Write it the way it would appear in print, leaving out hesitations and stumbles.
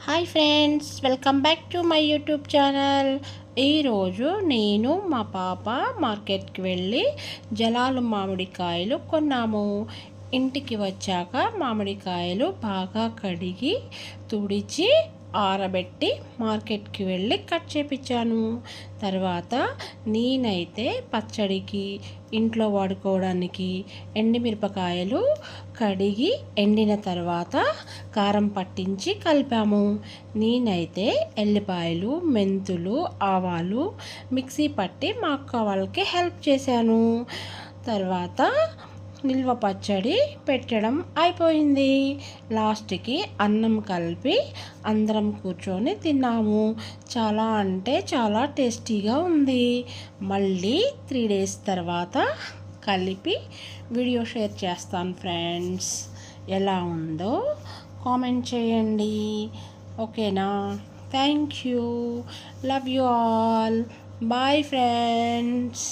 Hi friends, welcome back to my YouTube channel. ఈరోజు నేను మా పాప మార్కెట్కి వెళ్ళి జలాలు మామిడికాయలు కొన్నాము. ఇంటికి వచ్చాక మామిడికాయలు బాగా కడిగి తుడిచి ఆరబెట్టి మార్కెట్కి వెళ్ళి కట్ చేపించాను. తర్వాత నేనైతే పచ్చడికి ఇంట్లో వాడుకోవడానికి ఎండుమిరపకాయలు కడిగి ఎండిన తర్వాత కారం పట్టించి కలిపాము. నేనైతే ఎల్లిపాయలు, మెంతులు, ఆవాలు మిక్సీ పట్టి మా అక్క వాళ్ళకి హెల్ప్ చేశాను. తర్వాత నిల్వ పచ్చడి పెట్టడం అయిపోయింది. లాస్ట్కి అన్నం కలిపి అందరం కూర్చొని తిన్నాము. చాలా అంటే చాలా టేస్టీగా ఉంది. మళ్ళీ 3 days తర్వాత కలిపి వీడియో షేర్ చేస్తాను ఫ్రెండ్స్. ఎలా ఉందో కామెంట్ చేయండి. ఓకేనా? Thank you. Love you all. Bye friends.